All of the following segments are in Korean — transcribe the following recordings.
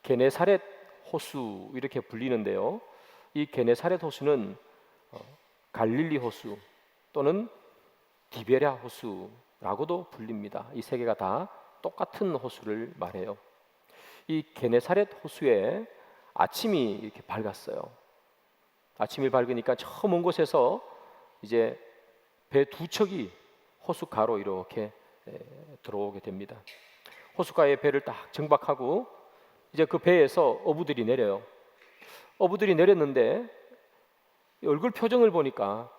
게네사렛 호수 이렇게 불리는데요. 이 게네사렛 호수는 갈릴리 호수 또는 디베랴 호수라고도 불립니다. 이 세 개가 다 똑같은 호수를 말해요. 이 게네사렛 호수에 아침이 이렇게 밝았어요. 아침이 밝으니까 저 먼 곳에서 이제 배 두 척이 호숫가로 이렇게 들어오게 됩니다. 호숫가에 배를 딱 정박하고 이제 그 배에서 어부들이 내려요. 어부들이 내렸는데 얼굴 표정을 보니까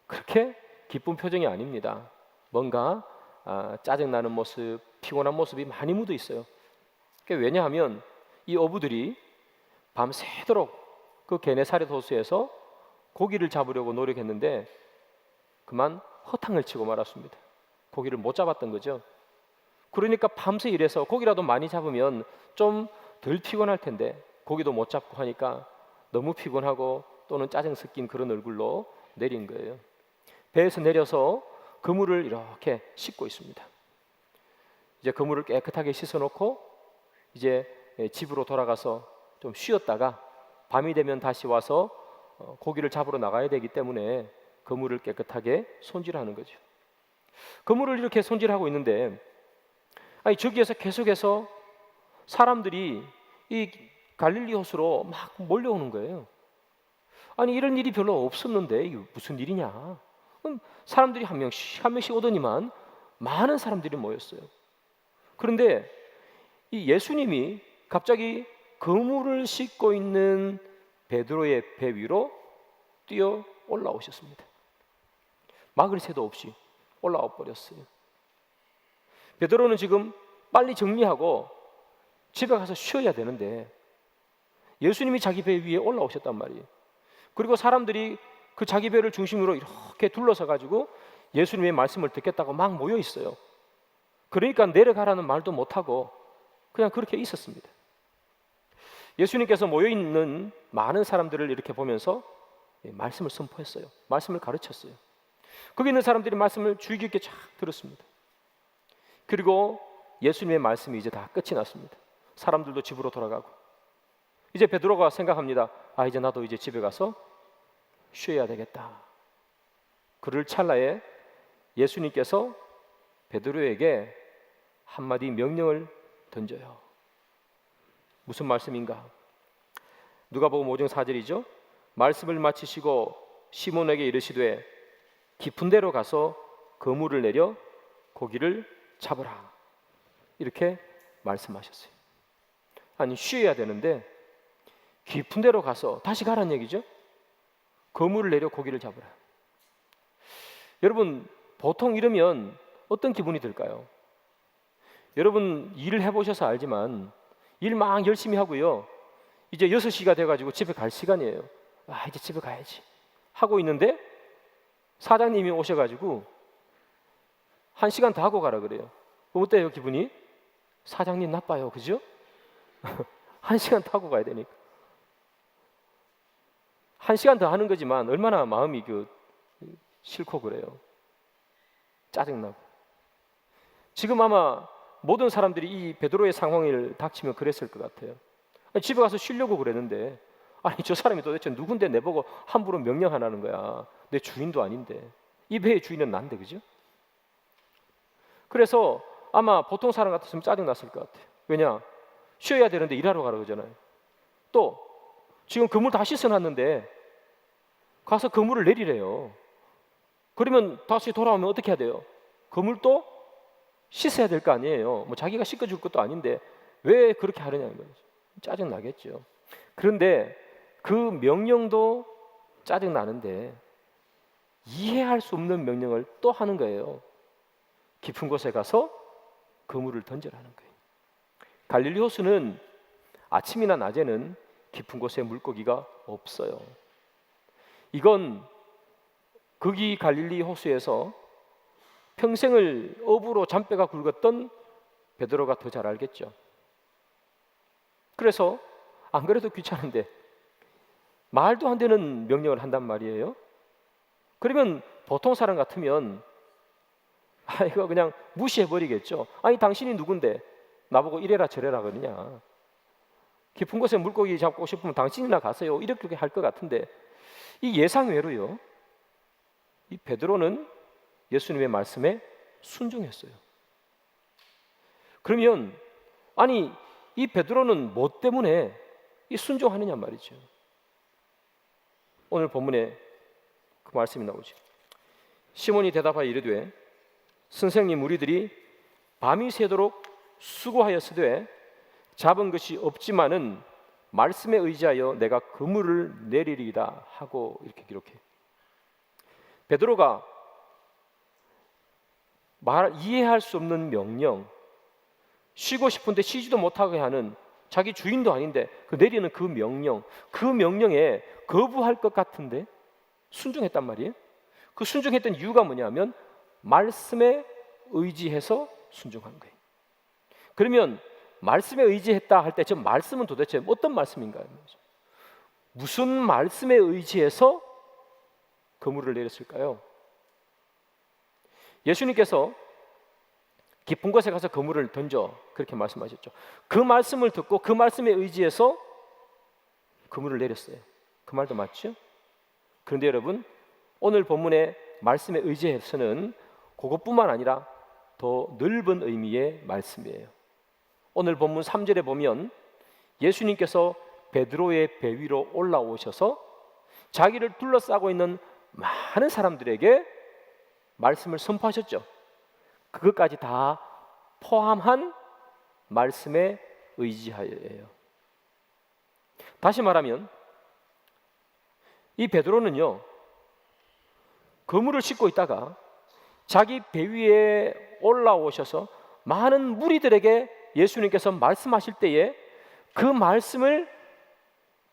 그렇게 기쁜 표정이 아닙니다. 뭔가 짜증나는 모습, 피곤한 모습이 많이 묻어 있어요. 왜냐하면 이 어부들이 밤새도록 그 게네사렛 호수에서 고기를 잡으려고 노력했는데 그만 허탕을 치고 말았습니다. 고기를 못 잡았던 거죠. 그러니까 밤새 일해서 고기라도 많이 잡으면 좀 덜 피곤할 텐데 고기도 못 잡고 하니까 너무 피곤하고 또는 짜증 섞인 그런 얼굴로 내린 거예요. 배에서 내려서 그물을 이렇게 씻고 있습니다. 이제 그물을 깨끗하게 씻어놓고 이제 집으로 돌아가서 좀 쉬었다가 밤이 되면 다시 와서 고기를 잡으러 나가야 되기 때문에 그물을 깨끗하게 손질하는 거죠. 그물을 이렇게 손질하고 있는데 저기에서 계속해서 사람들이 이 갈릴리 호수로 막 몰려오는 거예요. 이런 일이 별로 없었는데 이게 무슨 일이냐? 사람들이 한 명씩 오더니만 많은 사람들이 모였어요. 그런데 이 예수님이 갑자기 그물을 싣고 있는 베드로의 배 위로 뛰어 올라오셨습니다. 막을 새도 없이 올라와 버렸어요. 베드로는 지금 빨리 정리하고 집에 가서 쉬어야 되는데 예수님이 자기 배 위에 올라오셨단 말이에요. 그리고 사람들이 그 자기 배를 중심으로 이렇게 둘러서 가지고 예수님의 말씀을 듣겠다고 막 모여 있어요. 그러니까 내려가라는 말도 못하고 그냥 그렇게 있었습니다. 예수님께서 모여 있는 많은 사람들을 이렇게 보면서 말씀을 선포했어요. 말씀을 가르쳤어요. 거기 있는 사람들이 말씀을 주의 깊게 쫙 들었습니다. 그리고 예수님의 말씀이 이제 다 끝이 났습니다. 사람들도 집으로 돌아가고 이제 베드로가 생각합니다. 이제 나도 이제 집에 가서 쉬어야 되겠다. 그럴 찰나에 예수님께서 베드로에게 한마디 명령을 던져요. 무슨 말씀인가? 누가복음 5장 4절이죠. 말씀을 마치시고 시몬에게 이르시되 깊은 데로 가서 그물을 내려 고기를 잡으라. 이렇게 말씀하셨어요. 쉬어야 되는데 깊은 데로 가서 다시 가라는 얘기죠. 그물을 내려 고기를 잡으라. 여러분 보통 이러면 어떤 기분이 들까요? 여러분 일을 해보셔서 알지만 일 막 열심히 하고요. 이제 6시가 돼가지고 집에 갈 시간이에요. 이제 집에 가야지 하고 있는데 사장님이 오셔가지고 1시간 더 하고 가라 그래요. 그럼 어때요 기분이? 사장님 나빠요, 그죠? 1시간 더 하고 가야 되니까 1시간 더 하는 거지만 얼마나 마음이 싫고 그래요. 짜증나고. 지금 아마 모든 사람들이 이 베드로의 상황을 닥치면 그랬을 것 같아요. 집에 가서 쉬려고 그랬는데 저 사람이 도대체 누군데 내보고 함부로 명령하라는 거야. 내 주인도 아닌데. 이 배의 주인은 난데, 그죠? 그래서 아마 보통 사람 같았으면 짜증났을 것 같아요. 왜냐? 쉬어야 되는데 일하러 가라 그러잖아요. 또 지금 그물 다 씻어놨는데 가서 그물을 내리래요. 그러면 다시 돌아오면 어떻게 해야 돼요? 그물도 씻어야 될 거 아니에요. 자기가 씻어줄 것도 아닌데 왜 그렇게 하느냐는 거죠. 짜증나겠죠. 그런데 그 명령도 짜증나는데 이해할 수 없는 명령을 또 하는 거예요. 깊은 곳에 가서 그물을 던져라는 거예요. 갈릴리 호수는 아침이나 낮에는 깊은 곳에 물고기가 없어요. 이건 거기 갈릴리 호수에서 평생을 어부로 잔뼈가 굵었던 베드로가 더 잘 알겠죠. 그래서 안 그래도 귀찮은데 말도 안 되는 명령을 한단 말이에요. 그러면 보통 사람 같으면 이거 그냥 무시해버리겠죠. 당신이 누군데 나보고 이래라 저래라 그러냐. 깊은 곳에 물고기 잡고 싶으면 당신이나 가세요. 이렇게 할 것 같은데 이 예상외로요. 이 베드로는 예수님의 말씀에 순종했어요. 그러면 아니 이 베드로는 뭐 때문에 이 순종하느냐 말이죠. 오늘 본문에 그 말씀이 나오죠. 시몬이 대답하여 이르되 선생님 우리들이 밤이 새도록 수고하였으되 잡은 것이 없지만은 말씀에 의지하여 내가 그물을 내리리이다 하고 이렇게 기록해. 베드로가 이해할 수 없는 명령, 쉬고 싶은데 쉬지도 못하게 하는 자기 주인도 아닌데 그 내리는 그 명령, 그 명령에 거부할 것 같은데 순종했단 말이에요. 그 순종했던 이유가 뭐냐면 말씀에 의지해서 순종한 거예요. 그러면 말씀에 의지했다 할 때 저 말씀은 도대체 어떤 말씀인가요? 무슨 말씀에 의지해서 그물을 내렸을까요? 예수님께서 깊은 곳에 가서 그물을 던져 그렇게 말씀하셨죠. 그 말씀을 듣고 그 말씀에 의지해서 그물을 내렸어요. 그 말도 맞죠? 그런데 여러분 오늘 본문의 말씀에 의지해서는 그것뿐만 아니라 더 넓은 의미의 말씀이에요. 오늘 본문 3절에 보면 예수님께서 베드로의 배 위로 올라오셔서 자기를 둘러싸고 있는 많은 사람들에게 말씀을 선포하셨죠. 그것까지 다 포함한 말씀에 의지하여예요. 다시 말하면 이 베드로는요 그물을 싣고 있다가 자기 배 위에 올라오셔서 많은 무리들에게 예수님께서 말씀하실 때에 그 말씀을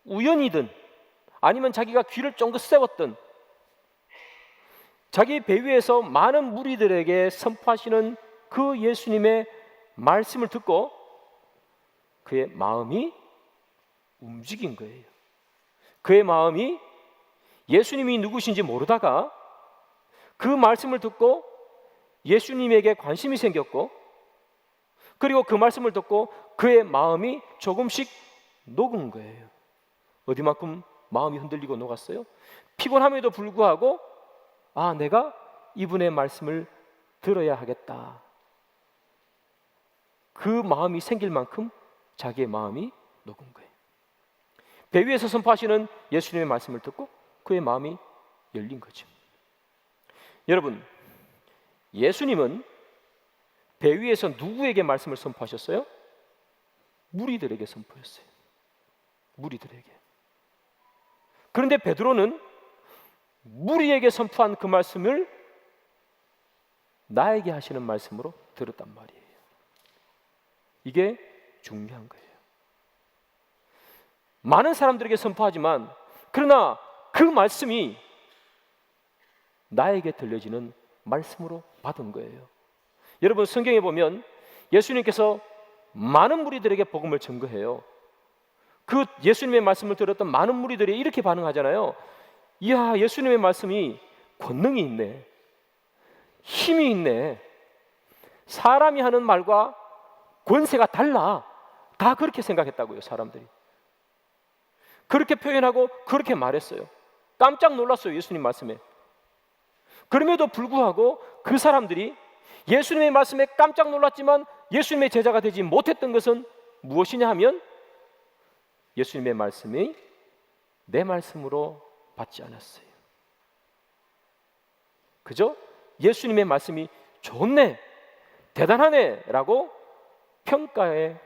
우연이든 아니면 자기가 귀를 쫑긋 세웠든 자기 배 위에서 많은 무리들에게 선포하시는 그 예수님의 말씀을 듣고 그의 마음이 움직인 거예요. 그의 마음이 예수님이 누구신지 모르다가 그 말씀을 듣고 예수님에게 관심이 생겼고 그리고 그 말씀을 듣고 그의 마음이 조금씩 녹은 거예요. 어디만큼 마음이 흔들리고 녹았어요? 피곤함에도 불구하고 내가 이분의 말씀을 들어야 하겠다. 그 마음이 생길 만큼 자기의 마음이 녹은 거예요. 배 위에서 선포하시는 예수님의 말씀을 듣고 그의 마음이 열린 거죠. 여러분, 예수님은 배 위에서 누구에게 말씀을 선포하셨어요? 무리들에게 선포했어요. 무리들에게. 그런데 베드로는 무리에게 선포한 그 말씀을 나에게 하시는 말씀으로 들었단 말이에요. 이게 중요한 거예요. 많은 사람들에게 선포하지만 그러나 그 말씀이 나에게 들려지는 말씀으로 받은 거예요. 여러분 성경에 보면 예수님께서 많은 무리들에게 복음을 전거해요. 그 예수님의 말씀을 들었던 많은 무리들이 이렇게 반응하잖아요. 이야, 예수님의 말씀이 권능이 있네, 힘이 있네, 사람이 하는 말과 권세가 달라. 다 그렇게 생각했다고요. 사람들이 그렇게 표현하고 그렇게 말했어요. 깜짝 놀랐어요. 예수님 말씀에. 그럼에도 불구하고 그 사람들이 예수님의 말씀에 깜짝 놀랐지만 예수님의 제자가 되지 못했던 것은 무엇이냐 하면 예수님의 말씀이 내 말씀으로 받지 않았어요. 그죠? 예수님의 말씀이 좋네, 대단하네 라고 평가에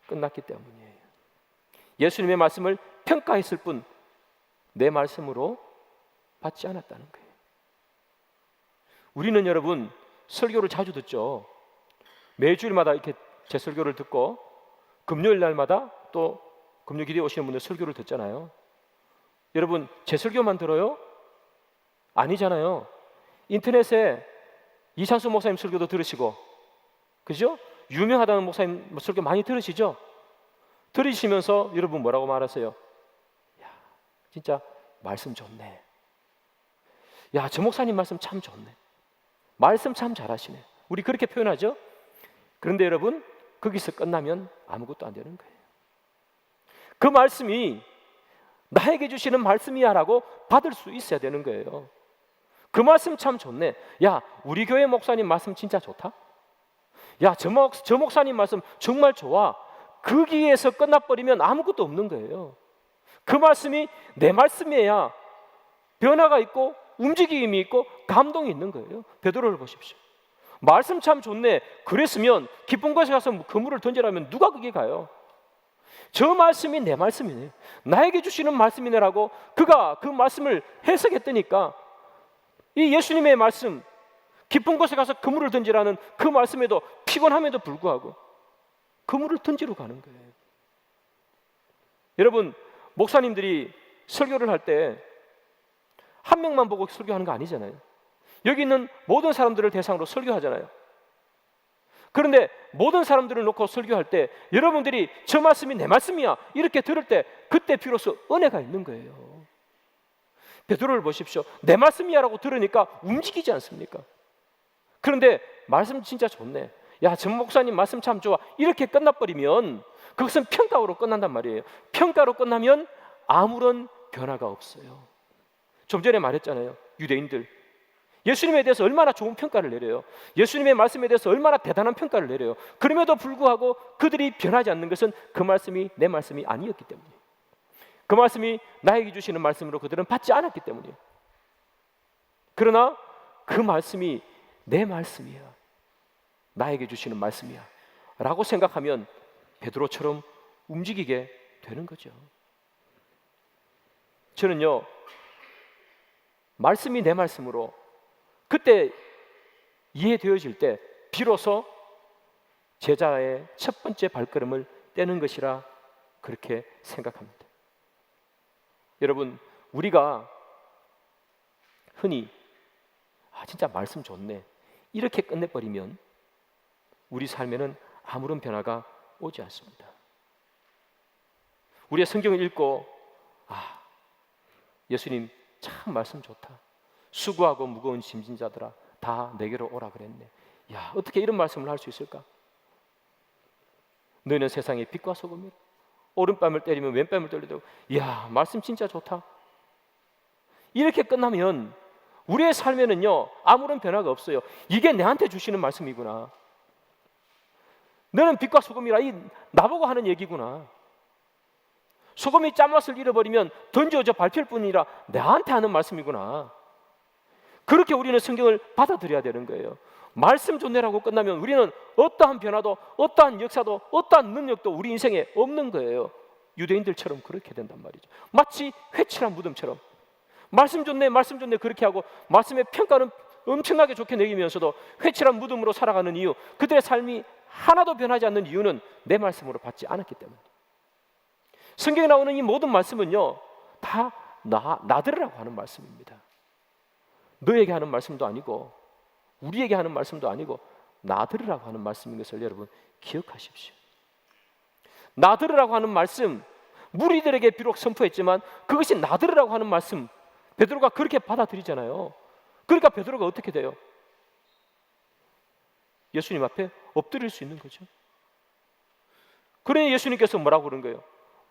끝났기 때문이에요. 예수님의 말씀을 평가했을 뿐 내 말씀으로 받지 않았다는 거예요. 우리는 여러분 설교를 자주 듣죠. 매주일마다 이렇게 제 설교를 듣고 금요일 날마다 또 금요기도에 오시는 분들 설교를 듣잖아요. 여러분 제 설교만 들어요? 아니잖아요. 인터넷에 이찬수 목사님 설교도 들으시고, 그죠? 유명하다는 목사님 설교 많이 들으시죠? 들으시면서 여러분 뭐라고 말하세요? 야, 진짜 말씀 좋네. 야, 저 목사님 말씀 참 좋네. 말씀 참 잘하시네. 우리 그렇게 표현하죠? 그런데 여러분 거기서 끝나면 아무것도 안 되는 거예요. 그 말씀이 나에게 주시는 말씀이야라고 받을 수 있어야 되는 거예요. 그 말씀 참 좋네. 야, 우리 교회 목사님 말씀 진짜 좋다. 야, 저 목사님 말씀 정말 좋아. 거기에서 끝나버리면 아무것도 없는 거예요. 그 말씀이 내 말씀이어야 변화가 있고 움직임이 있고 감동이 있는 거예요. 베드로를 보십시오. 말씀 참 좋네. 그랬으면 깊은 곳에 가서 그물을 던지라면 누가 거기 가요? 저 말씀이 내 말씀이네. 나에게 주시는 말씀이네라고 그가 그 말씀을 해석했더니까 이 예수님의 말씀, 깊은 곳에 가서 그물을 던지라는 그 말씀에도 피곤함에도 불구하고 그물을 던지러 가는 거예요. 여러분, 목사님들이 설교를 할 때 한 명만 보고 설교하는 거 아니잖아요. 여기 있는 모든 사람들을 대상으로 설교하잖아요. 그런데 모든 사람들을 놓고 설교할 때 여러분들이 저 말씀이 내 말씀이야 이렇게 들을 때 그때 비로소 은혜가 있는 거예요. 베드로를 보십시오. 내 말씀이야라고 들으니까 움직이지 않습니까? 그런데 말씀 진짜 좋네. 야, 전 목사님 말씀 참 좋아. 이렇게 끝나버리면 그것은 평가로 끝난단 말이에요. 평가로 끝나면 아무런 변화가 없어요. 좀 전에 말했잖아요. 유대인들 예수님에 대해서 얼마나 좋은 평가를 내려요. 예수님의 말씀에 대해서 얼마나 대단한 평가를 내려요. 그럼에도 불구하고 그들이 변하지 않는 것은 그 말씀이 내 말씀이 아니었기 때문이에요. 그 말씀이 나에게 주시는 말씀으로 그들은 받지 않았기 때문이에요. 그러나 그 말씀이 내 말씀이야, 나에게 주시는 말씀이야 라고 생각하면 베드로처럼 움직이게 되는 거죠. 저는요, 말씀이 내 말씀으로 그때 이해되어질 때 비로소 제자의 첫 번째 발걸음을 떼는 것이라 그렇게 생각합니다. 여러분, 우리가 흔히 진짜 말씀 좋네 이렇게 끝내버리면 우리 삶에는 아무런 변화가 오지 않습니다. 우리가 성경을 읽고 예수님 참 말씀 좋다. 수고하고 무거운 짐진 자들아 다 내게로 오라 그랬네. 야, 어떻게 이런 말씀을 할 수 있을까? 너희는 세상의 빛과 소금이라. 오른뺨을 때리면 왼뺨을 돌리고. 야, 말씀 진짜 좋다. 이렇게 끝나면 우리의 삶에는요 아무런 변화가 없어요. 이게 내한테 주시는 말씀이구나. 너는 빛과 소금이라, 이 나보고 하는 얘기구나. 소금이 짠맛을 잃어버리면 던져져 밟힐 뿐이라 나한테 하는 말씀이구나. 그렇게 우리는 성경을 받아들여야 되는 거예요. 말씀 좋네라고 끝나면 우리는 어떠한 변화도 어떠한 역사도 어떠한 능력도 우리 인생에 없는 거예요. 유대인들처럼 그렇게 된단 말이죠. 마치 회칠한 무덤처럼 말씀 좋네 말씀 좋네 그렇게 하고 말씀의 평가는 엄청나게 좋게 매기면서도 회칠한 무덤으로 살아가는 이유, 그들의 삶이 하나도 변하지 않는 이유는 내 말씀으로 받지 않았기 때문에. 성경에 나오는 이 모든 말씀은요 다 나들으라고 하는 말씀입니다. 너에게 하는 말씀도 아니고 우리에게 하는 말씀도 아니고 나들으라고 하는 말씀인 것을 여러분 기억하십시오. 나들으라고 하는 말씀, 무리들에게 비록 선포했지만 그것이 나들으라고 하는 말씀, 베드로가 그렇게 받아들이잖아요. 그러니까 베드로가 어떻게 돼요? 예수님 앞에 엎드릴 수 있는 거죠. 그러니 예수님께서 뭐라고 그런 거예요?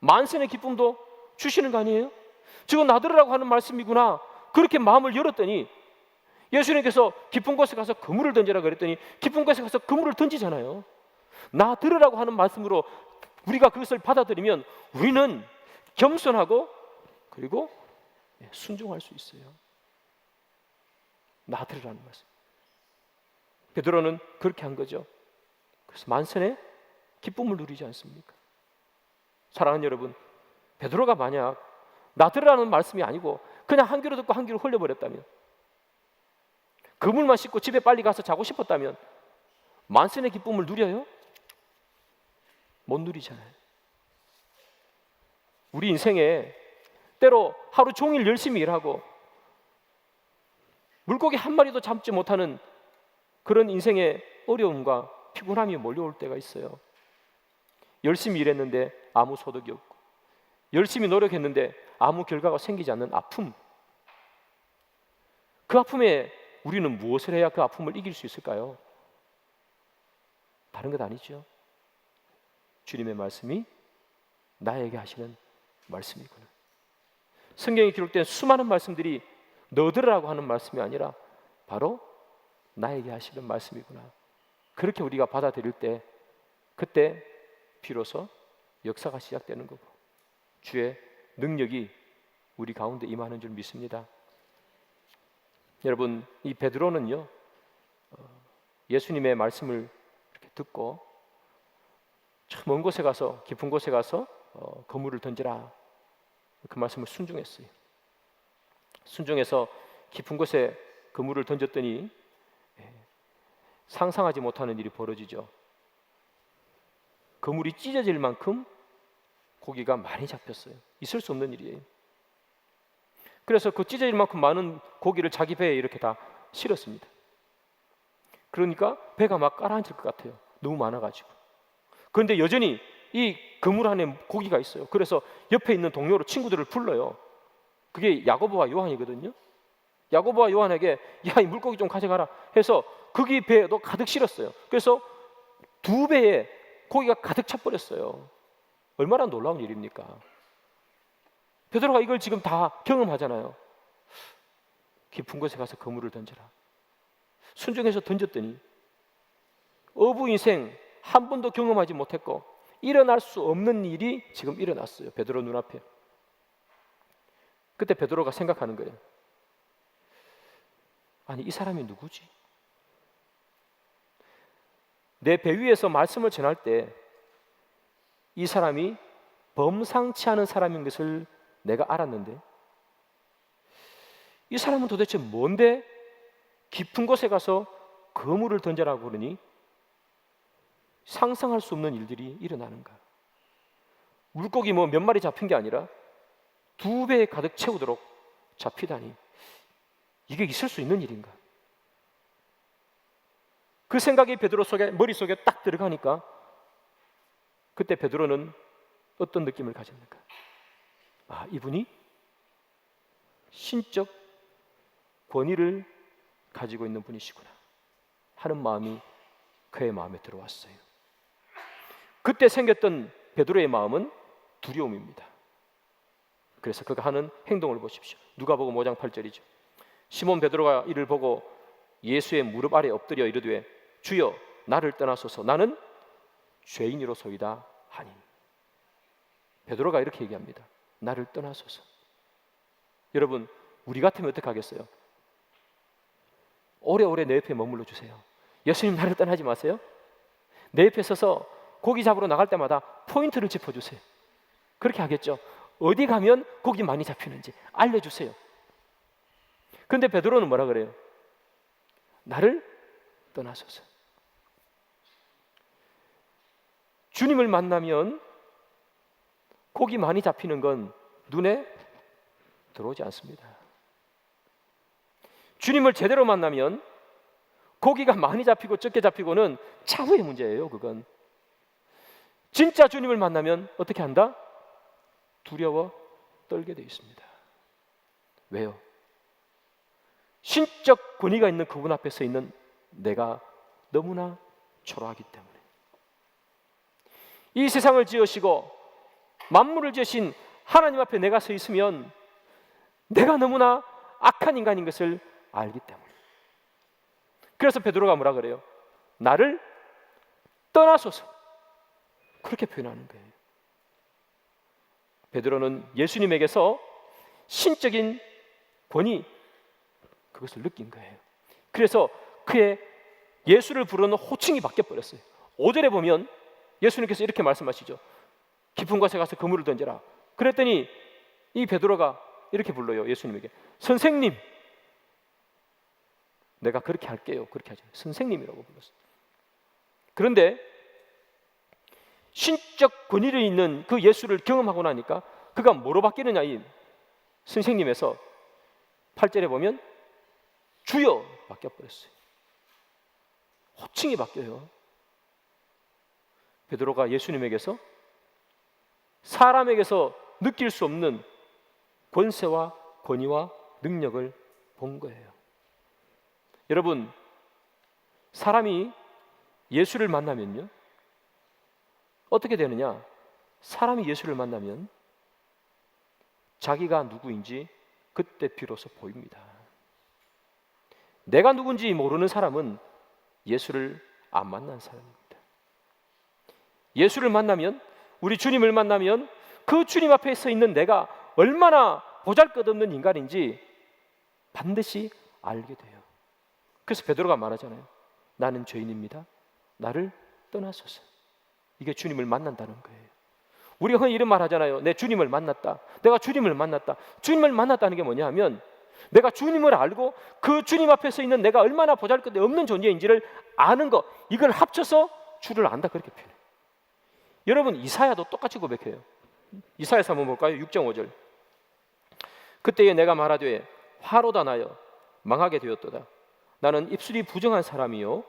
만선의 기쁨도 주시는 거 아니에요? 저거 나들으라고 하는 말씀이구나. 그렇게 마음을 열었더니 예수님께서 깊은 곳에 가서 그물을 던지라 그랬더니 깊은 곳에 가서 그물을 던지잖아요. 나들으라고 하는 말씀으로 우리가 그것을 받아들이면 우리는 겸손하고 그리고 순종할 수 있어요. 나들으라는 말씀. 베드로는 그렇게 한 거죠. 그래서 만선의 기쁨을 누리지 않습니까? 사랑하는 여러분, 베드로가 만약 나들으라는 말씀이 아니고 그냥 한 귀로 듣고 한 귀로 흘려버렸다면, 그물만 씻고 집에 빨리 가서 자고 싶었다면 만선의 기쁨을 누려요? 못 누리잖아요. 우리 인생에 때로 하루 종일 열심히 일하고 물고기 한 마리도 잡지 못하는 그런 인생의 어려움과 피곤함이 몰려올 때가 있어요. 열심히 일했는데 아무 소득이 없고 열심히 노력했는데 아무 결과가 생기지 않는 아픔. 그 아픔에 우리는 무엇을 해야 그 아픔을 이길 수 있을까요? 다른 것 아니죠. 주님의 말씀이 나에게 하시는 말씀이구나. 성경에 기록된 수많은 말씀들이 너 들으라고 하는 말씀이 아니라 바로 나에게 하시는 말씀이구나. 그렇게 우리가 받아들일 때 그때 비로소 역사가 시작되는 거고 주의 능력이 우리 가운데 임하는 줄 믿습니다. 여러분, 이 베드로는요 예수님의 말씀을 이렇게 듣고 저 먼 곳에 가서 깊은 곳에 가서 그물을 던지라 그 말씀을 순종했어요. 순종해서 깊은 곳에 그물을 던졌더니 상상하지 못하는 일이 벌어지죠. 그물이 찢어질 만큼 고기가 많이 잡혔어요. 있을 수 없는 일이에요. 그래서 그 찢어질 만큼 많은 고기를 자기 배에 이렇게 다 실었습니다. 그러니까 배가 막 가라앉을 것 같아요. 너무 많아가지고. 그런데 여전히 이 그물 안에 고기가 있어요. 그래서 옆에 있는 동료로 친구들을 불러요. 그게 야고보와 요한이거든요. 야고보와 요한에게 야, 이 물고기 좀 가져가라 해서 거기 배에도 가득 실었어요. 그래서 2배에 고기가 가득 차버렸어요. 얼마나 놀라운 일입니까? 베드로가 이걸 지금 다 경험하잖아요. 깊은 곳에 가서 그물을 던져라. 순종해서 던졌더니 어부 인생 한 번도 경험하지 못했고 일어날 수 없는 일이 지금 일어났어요. 베드로 눈앞에. 그때 베드로가 생각하는 거예요. 아니, 이 사람이 누구지? 내 배 위에서 말씀을 전할 때 이 사람이 범상치 않은 사람인 것을 내가 알았는데 이 사람은 도대체 뭔데 깊은 곳에 가서 그물을 던져라고 그러니 상상할 수 없는 일들이 일어나는가? 물고기 뭐 몇 마리 잡힌 게 아니라 2배에 가득 채우도록 잡히다니 이게 있을 수 있는 일인가? 그 생각이 베드로 머릿속에 딱 들어가니까 그때 베드로는 어떤 느낌을 가졌는가? 아, 이분이 신적 권위를 가지고 있는 분이시구나 하는 마음이 그의 마음에 들어왔어요. 그때 생겼던 베드로의 마음은 두려움입니다. 그래서 그가 하는 행동을 보십시오. 누가복음 5장 8절이죠. 시몬 베드로가 이를 보고 예수의 무릎 아래 엎드려 이르되 주여 나를 떠나소서 나는 죄인이로소이다 하니. 베드로가 이렇게 얘기합니다. 나를 떠나소서. 여러분, 우리 같으면 어떻게 하겠어요? 오래오래 내 옆에 머물러 주세요. 예수님 나를 떠나지 마세요. 내 옆에 서서 고기 잡으러 나갈 때마다 포인트를 짚어주세요. 그렇게 하겠죠. 어디 가면 고기 많이 잡히는지 알려주세요. 그런데 베드로는 뭐라 그래요? 나를 떠나소서. 주님을 만나면 고기 많이 잡히는 건 눈에 들어오지 않습니다. 주님을 제대로 만나면 고기가 많이 잡히고 적게 잡히고는 차후의 문제예요. 그건 진짜 주님을 만나면 어떻게 한다? 두려워 떨게 되어 있습니다. 왜요? 신적 권위가 있는 그분 앞에 서 있는 내가 너무나 초라하기 때문에. 이 세상을 지으시고 만물을 지으신 하나님 앞에 내가 서 있으면 내가 너무나 악한 인간인 것을 알기 때문에. 그래서 베드로가 뭐라 그래요? 나를 떠나소서. 그렇게 표현하는 거예요. 베드로는 예수님에게서 신적인 권위, 그것을 느낀 거예요. 그래서 그의 예수를 부르는 호칭이 바뀌어버렸어요. 5절에 보면 예수님께서 이렇게 말씀하시죠. 깊은 곳에 가서 그물을 던져라. 그랬더니 이 베드로가 이렇게 불러요. 예수님에게 선생님. 내가 그렇게 할게요. 그렇게 하죠. 선생님이라고 불렀어요. 그런데 신적 권위를 있는 그 예수를 경험하고 나니까 그가 뭐로 바뀌느냐, 이 선생님에서 8절에 보면 주여 바뀌어버렸어요. 호칭이 바뀌어요. 베드로가 예수님에게서 사람에게서 느낄 수 없는 권세와 권위와 능력을 본 거예요. 여러분, 사람이 예수를 만나면요 어떻게 되느냐? 사람이 예수를 만나면 자기가 누구인지 그때 비로소 보입니다. 내가 누군지 모르는 사람은 예수를 안 만난 사람입니다. 예수를 만나면, 우리 주님을 만나면 그 주님 앞에 서 있는 내가 얼마나 보잘것없는 인간인지 반드시 알게 돼요. 그래서 베드로가 말하잖아요. 나는 죄인입니다. 나를 떠나소서. 이게 주님을 만난다는 거예요. 우리가 흔히 이런 말 하잖아요. 내 주님을 만났다. 내가 주님을 만났다. 주님을 만났다는 게 뭐냐 하면 내가 주님을 알고 그 주님 앞에 서 있는 내가 얼마나 보잘것없는 존재인지를 아는 것, 이걸 합쳐서 주를 안다, 그렇게 표현해요. 여러분, 이사야도 똑같이 고백해요. 이사야서 한번 볼까요? 6.5절. 그때에 내가 말하되 화로다 나여 망하게 되었도다. 나는 입술이 부정한 사람이요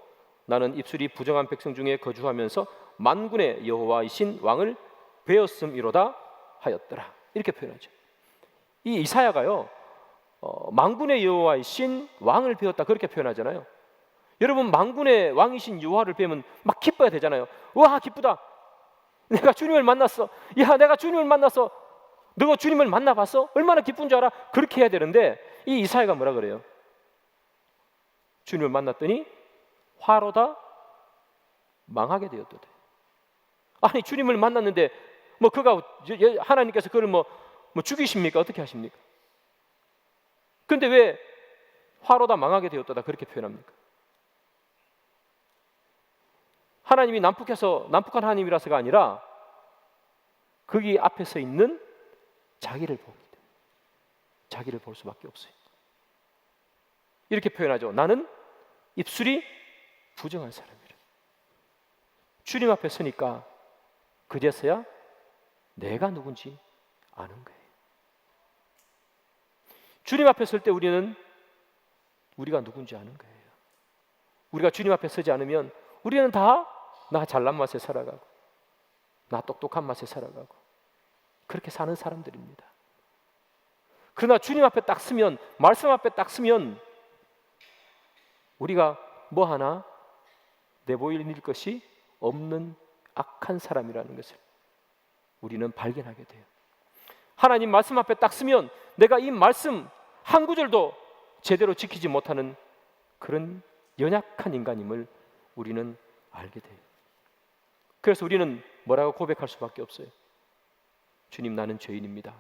나는 입술이 부정한 백성 중에 거주하면서 만군의 여호와이신 왕을 배웠음이로다 하였더라. 이렇게 표현하죠. 이 이사야가요 만군의 여호와이신 왕을 배웠다, 그렇게 표현하잖아요. 여러분, 만군의 왕이신 여호와를 배우면 막 기뻐야 되잖아요. 와, 기쁘다. 내가 주님을 만났어. 야, 내가 주님을 만났어. 너가 주님을 만나봤어? 얼마나 기쁜 줄 알아? 그렇게 해야 되는데 이 이사야가 뭐라 그래요? 주님을 만났더니 화로다 망하게 되었도다. 아니, 주님을 만났는데 뭐 그가 하나님께서 그를 뭐 죽이십니까? 어떻게 하십니까? 근데 왜 화로다 망하게 되었도다 그렇게 표현합니까? 하나님이 난폭한 하나님이라서가 아니라 거기 앞에 서 있는 자기를 봅니다. 자기를 볼 수밖에 없어요. 이렇게 표현하죠. 나는 입술이 부정한 사람이라. 주님 앞에 서니까 그제서야 내가 누군지 아는 거예요. 주님 앞에 설 때 우리는 우리가 누군지 아는 거예요. 우리가 주님 앞에 서지 않으면 우리는 다 나 잘난 맛에 살아가고 나 똑똑한 맛에 살아가고 그렇게 사는 사람들입니다. 그러나 주님 앞에 딱 서면, 말씀 앞에 딱 서면 우리가 뭐 하나 내보일 것이 없는 악한 사람이라는 것을 우리는 발견하게 돼요. 하나님 말씀 앞에 딱 서면 내가 이 말씀 한 구절도 제대로 지키지 못하는 그런 연약한 인간임을 우리는 알게 돼요. 그래서 우리는 뭐라고 고백할 수밖에 없어요. 주님, 나는 죄인입니다.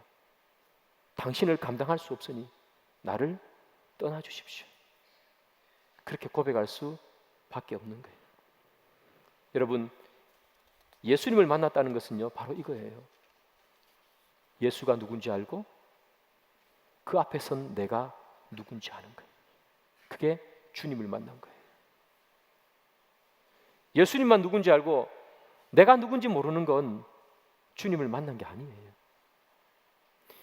당신을 감당할 수 없으니 나를 떠나주십시오. 그렇게 고백할 수밖에 없는 거예요. 여러분, 예수님을 만났다는 것은요 바로 이거예요. 예수가 누군지 알고 그 앞에 선 내가 누군지 아는 거예요. 그게 주님을 만난 거예요. 예수님만 누군지 알고 내가 누군지 모르는 건 주님을 만난 게 아니에요.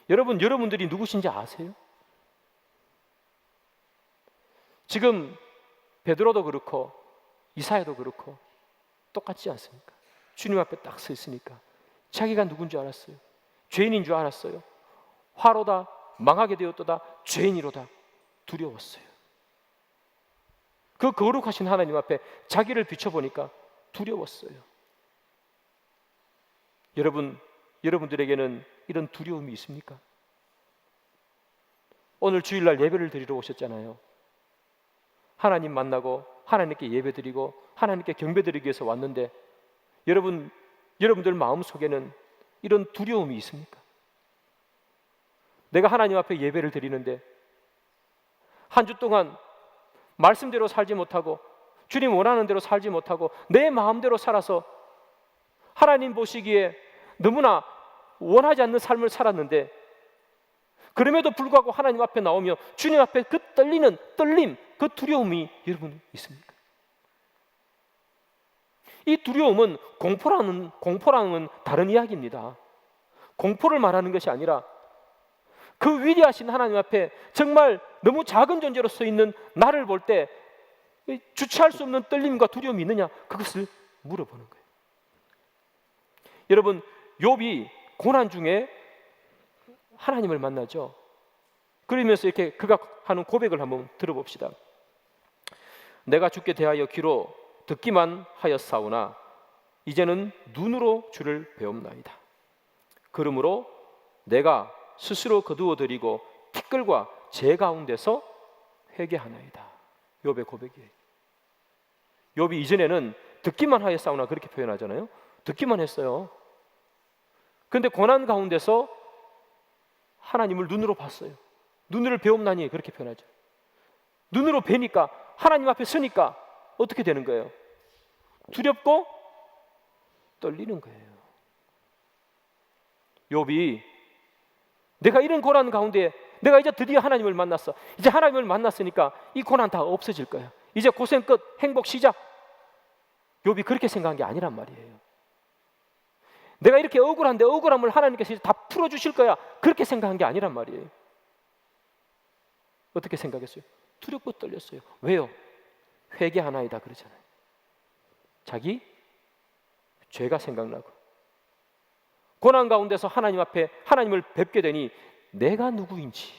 여러분들이 누구신지 아세요? 지금 베드로도 그렇고 이사야도 그렇고 똑같지 않습니까? 주님 앞에 딱 서 있으니까 자기가 누군지 알았어요. 죄인인 줄 알았어요. 화로다 망하게 되었도다 죄인이로다 두려웠어요. 그 거룩하신 하나님 앞에 자기를 비춰보니까 두려웠어요. 여러분들에게는 이런 두려움이 있습니까? 오늘 주일날 예배를 드리러 오셨잖아요. 하나님 만나고 하나님께 예배드리고 하나님께 경배드리기 위해서 왔는데 여러분들 마음속에는 이런 두려움이 있습니까? 내가 하나님 앞에 예배를 드리는데 한 주 동안 말씀대로 살지 못하고 주님 원하는 대로 살지 못하고 내 마음대로 살아서 하나님 보시기에 너무나 원하지 않는 삶을 살았는데 그럼에도 불구하고 하나님 앞에 나오며 주님 앞에 그 떨림, 그 두려움이 여러분 있습니까? 이 두려움은 공포랑은 다른 이야기입니다. 공포를 말하는 것이 아니라 그 위대하신 하나님 앞에 정말 너무 작은 존재로 서 있는 나를 볼 때 주체할 수 없는 떨림과 두려움이 있느냐, 그것을 물어보는 거예요. 여러분, 욥이 고난 중에 하나님을 만나죠. 그러면서 이렇게 그가 하는 고백을 한번 들어봅시다. 내가 주께 대하여 귀로 듣기만 하였사오나 이제는 눈으로 주를 배움나이다. 그러므로 내가 스스로 거두어드리고 티끌과 재 가운데서 회개하나이다. 욥의 고백이에요. 욥이 이전에는 듣기만 하였사오나 그렇게 표현하잖아요. 듣기만 했어요. 그런데 고난 가운데서 하나님을 눈으로 봤어요. 눈으로 배움나니 그렇게 표현하죠. 눈으로 뵈니까, 하나님 앞에 서니까 어떻게 되는 거예요? 두렵고 떨리는 거예요. 욥이 내가 이런 고난 가운데 내가 이제 드디어 하나님을 만났어. 이제 하나님을 만났으니까 이 고난 다 없어질 거야. 이제 고생 끝, 행복 시작. 욥이 그렇게 생각한 게 아니란 말이에요. 내가 이렇게 억울한데 억울함을 하나님께서 이제 다 풀어주실 거야. 그렇게 생각한 게 아니란 말이에요. 어떻게 생각했어요? 두렵고 떨렸어요. 왜요? 회개하나이다 그러잖아요. 자기 죄가 생각나고 고난 가운데서 하나님 앞에 하나님을 뵙게 되니 내가 누구인지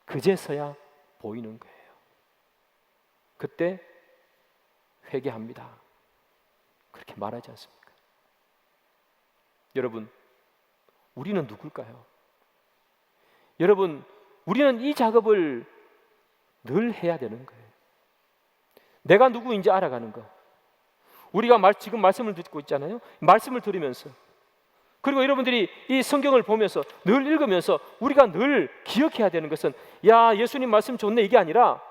그제서야 보이는 거예요. 그때 회개합니다. 그렇게 말하지 않습니까? 여러분, 우리는 누굴까요? 여러분, 우리는 이 작업을 늘 해야 되는 거예요. 내가 누구인지 알아가는 거. 우리가 지금 말씀을 듣고 있잖아요. 말씀을 들으면서, 그리고 여러분들이 이 성경을 보면서 늘 읽으면서 우리가 늘 기억해야 되는 것은, 야, 예수님 말씀 좋네 이게 아니라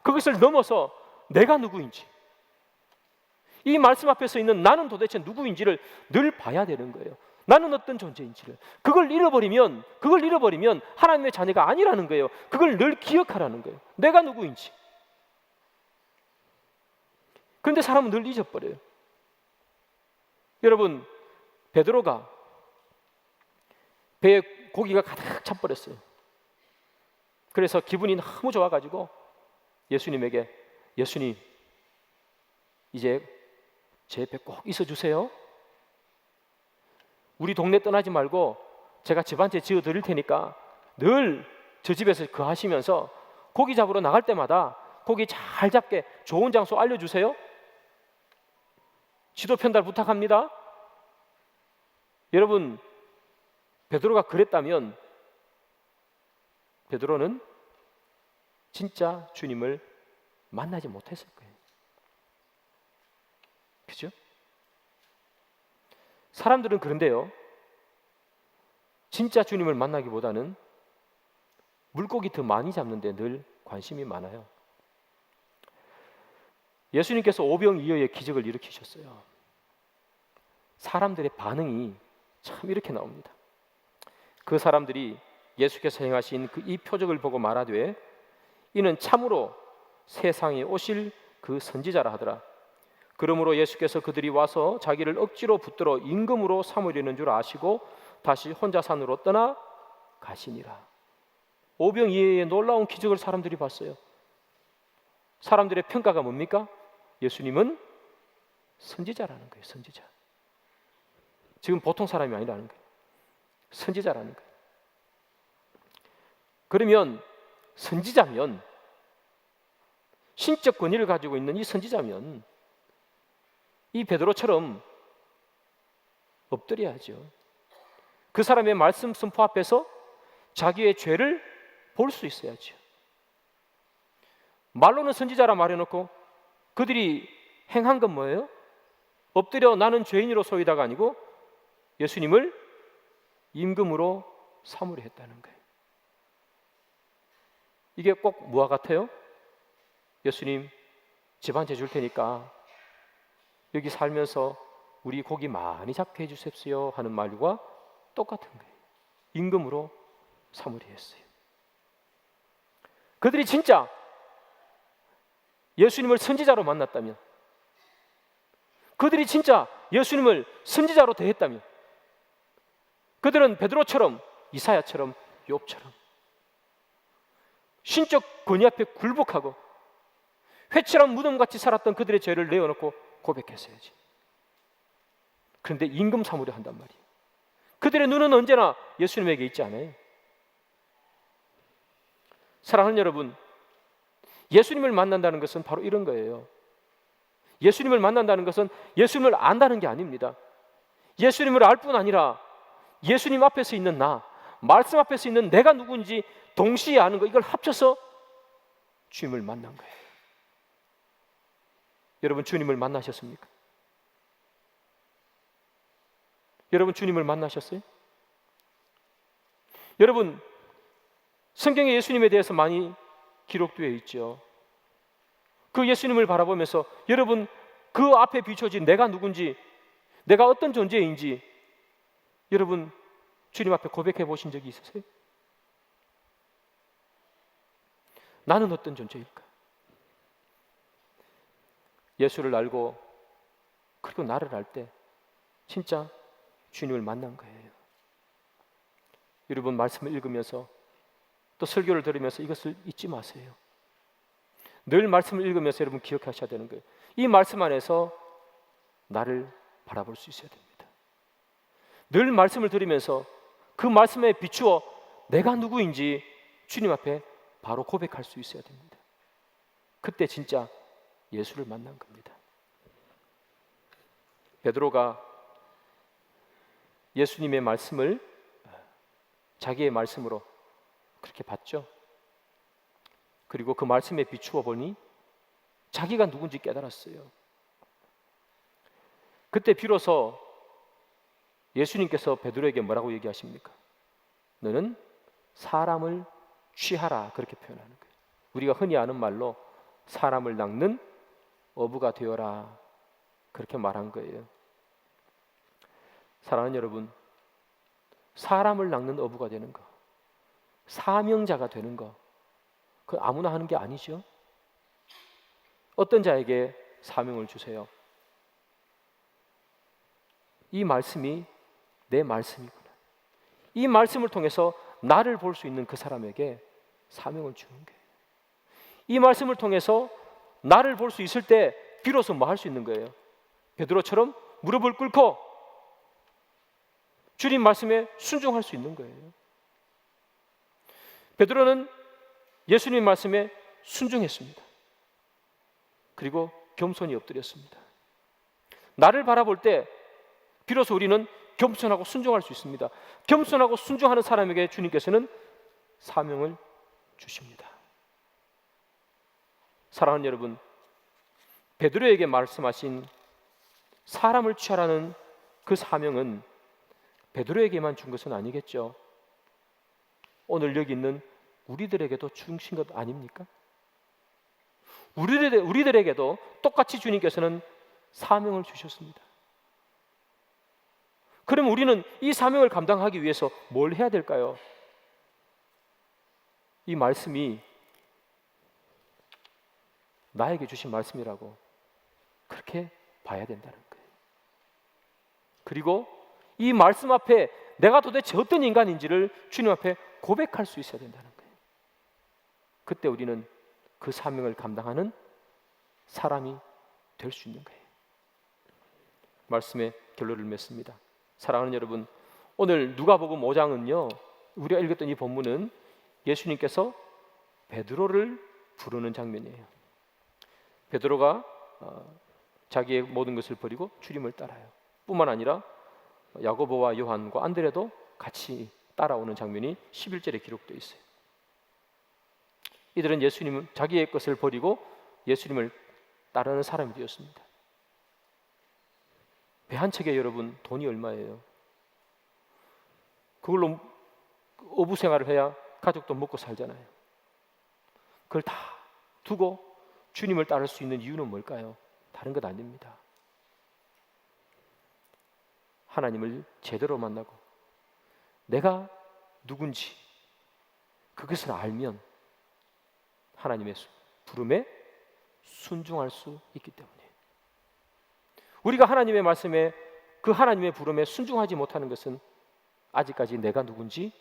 그것을 넘어서 내가 누구인지, 이 말씀 앞에 서 있는 나는 도대체 누구인지를 늘 봐야 되는 거예요. 나는 어떤 존재인지를. 그걸 잃어버리면 하나님의 자녀가 아니라는 거예요. 그걸 늘 기억하라는 거예요. 내가 누구인지. 그런데 사람은 늘 잊어버려요. 여러분, 베드로가 배에 고기가 가득 차버렸어요. 그래서 기분이 너무 좋아가지고 예수님에게, 예수님 이제 제 배 꼭 있어주세요. 우리 동네 떠나지 말고 제가 집 한 채 지어 드릴 테니까 늘 저 집에서 거하시면서 고기 잡으러 나갈 때마다 고기 잘 잡게 좋은 장소 알려주세요. 지도 편달 부탁합니다. 여러분, 베드로가 그랬다면 베드로는 진짜 주님을 만나지 못했을 거예요. 그죠? 사람들은 그런데요, 진짜 주님을 만나기보다는 물고기 더 많이 잡는 데 늘 관심이 많아요. 예수님께서 오병이어의 기적을 일으키셨어요. 사람들의 반응이 참 이렇게 나옵니다. 그 사람들이 예수께서 행하신 이 표적을 보고 말하되 이는 참으로 세상에 오실 그 선지자라 하더라. 그러므로 예수께서 그들이 와서 자기를 억지로 붙들어 임금으로 삼으려는 줄 아시고 다시 혼자 산으로 떠나 가시니라. 오병이어의 놀라운 기적을 사람들이 봤어요. 사람들의 평가가 뭡니까? 예수님은 선지자라는 거예요. 선지자. 지금 보통 사람이 아니라는 거예요. 선지자라는 거예요. 그러면 선지자면, 신적 권위를 가지고 있는 이 선지자면 이 베드로처럼 엎드려야죠. 그 사람의 말씀 선포 앞에서 자기의 죄를 볼 수 있어야죠. 말로는 선지자라 말해놓고 그들이 행한 건 뭐예요? 엎드려 나는 죄인으로소이다가 아니고 예수님을 임금으로 삼으려 했다는 거예요. 이게 꼭 뭐와 같아요? 예수님 집 한 채 줄 테니까 여기 살면서 우리 고기 많이 잡게 해주십시오 하는 말과 똑같은 거예요. 임금으로 삼으려 했어요. 그들이 진짜 예수님을 선지자로 만났다면, 그들이 진짜 예수님을 선지자로 대했다면, 그들은 베드로처럼, 이사야처럼, 욥처럼 신적 권위 앞에 굴복하고 회칠한 무덤같이 살았던 그들의 죄를 내어놓고 고백했어야지. 그런데 임금 삼으려 한단 말이에요. 그들의 눈은 언제나 예수님에게 있지 않아요? 사랑하는 여러분, 예수님을 만난다는 것은 바로 이런 거예요. 예수님을 만난다는 것은 예수님을 안다는 게 아닙니다. 예수님을 알 뿐 아니라 예수님 앞에서 있는 나, 말씀 앞에서 있는 내가 누군지 동시에 아는 거, 이걸 합쳐서 주님을 만난 거예요. 여러분, 주님을 만나셨습니까? 여러분, 주님을 만나셨어요? 여러분, 성경에 예수님에 대해서 많이 기록되어 있죠. 그 예수님을 바라보면서 여러분, 그 앞에 비춰진 내가 누군지, 내가 어떤 존재인지 여러분 주님 앞에 고백해 보신 적이 있으세요? 나는 어떤 존재일까? 예수를 알고 그리고 나를 알 때 진짜 주님을 만난 거예요. 여러분, 말씀을 읽으면서 또 설교를 들으면서 이것을 잊지 마세요. 늘 말씀을 읽으면서 여러분 기억하셔야 되는 거예요. 이 말씀 안에서 나를 바라볼 수 있어야 됩니다. 늘 말씀을 들으면서 그 말씀에 비추어 내가 누구인지 주님 앞에 바로 고백할 수 있어야 됩니다. 그때 진짜 예수를 만난 겁니다. 베드로가 예수님의 말씀을 자기의 말씀으로 그렇게 봤죠. 그리고 그 말씀에 비추어 보니 자기가 누군지 깨달았어요. 그때 비로소 예수님께서 베드로에게 뭐라고 얘기하십니까? 너는 사람을 취하라, 그렇게 표현하는 거예요. 우리가 흔히 아는 말로 사람을 낚는 어부가 되어라, 그렇게 말한 거예요. 사랑하는 여러분, 사람을 낚는 어부가 되는 거, 사명자가 되는 거, 그 아무나 하는 게 아니죠. 어떤 자에게 사명을 주세요? 이 말씀이 내 말씀이구나, 이 말씀을 통해서 나를 볼 수 있는 그 사람에게 사명을 주는 거예요. 이 말씀을 통해서 나를 볼 수 있을 때 비로소 뭐 할 수 있는 거예요? 베드로처럼 무릎을 꿇고 주님 말씀에 순종할 수 있는 거예요. 베드로는 예수님 말씀에 순종했습니다. 그리고 겸손히 엎드렸습니다. 나를 바라볼 때 비로소 우리는 겸손하고 순종할 수 있습니다. 겸손하고 순종하는 사람에게 주님께서는 사명을 주십니다. 사랑하는 여러분, 베드로에게 말씀하신 사람을 취하라는 그 사명은 베드로에게만 준 것은 아니겠죠. 오늘 여기 있는 우리들에게도 주신 것 아닙니까? 우리들에게도 똑같이 주님께서는 사명을 주셨습니다. 그럼 우리는 이 사명을 감당하기 위해서 뭘 해야 될까요? 이 말씀이 나에게 주신 말씀이라고 그렇게 봐야 된다는 거예요. 그리고 이 말씀 앞에 내가 도대체 어떤 인간인지를 주님 앞에 고백할 수 있어야 된다는 거예요. 그때 우리는 그 사명을 감당하는 사람이 될 수 있는 거예요. 말씀의 결론을 맺습니다. 사랑하는 여러분, 오늘 누가복음 5장은요, 우리가 읽었던 이 본문은 예수님께서 베드로를 부르는 장면이에요. 베드로가 자기의 모든 것을 버리고 주님을 따라요. 뿐만 아니라 야고보와 요한과 안드레도 같이 따라오는 장면이 11절에 기록되어 있어요. 이들은 예수님은 자기의 것을 버리고 예수님을 따르는 사람이 되었습니다. 배 한 척에 여러분 돈이 얼마예요? 그걸로 어부 생활을 해야 가족도 먹고 살잖아요. 그걸 다 두고 주님을 따를 수 있는 이유는 뭘까요? 다른 것 아닙니다. 하나님을 제대로 만나고 내가 누군지 그것을 알면 하나님의 부름에 순종할 수 있기 때문에, 우리가 하나님의 말씀에, 그 하나님의 부름에 순종하지 못하는 것은 아직까지 내가 누군지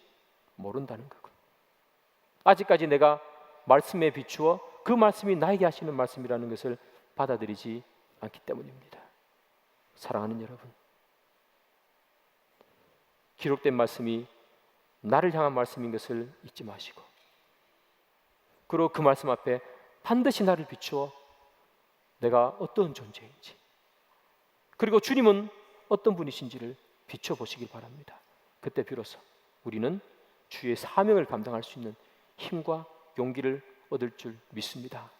모른다는 거고, 아직까지 내가 말씀에 비추어 그 말씀이 나에게 하시는 말씀이라는 것을 받아들이지 않기 때문입니다. 사랑하는 여러분, 기록된 말씀이 나를 향한 말씀인 것을 잊지 마시고, 그리고 그 말씀 앞에 반드시 나를 비추어 내가 어떤 존재인지, 그리고 주님은 어떤 분이신지를 비춰보시길 바랍니다. 그때 비로소 우리는 주의 사명을 감당할 수 있는 힘과 용기를 얻을 줄 믿습니다.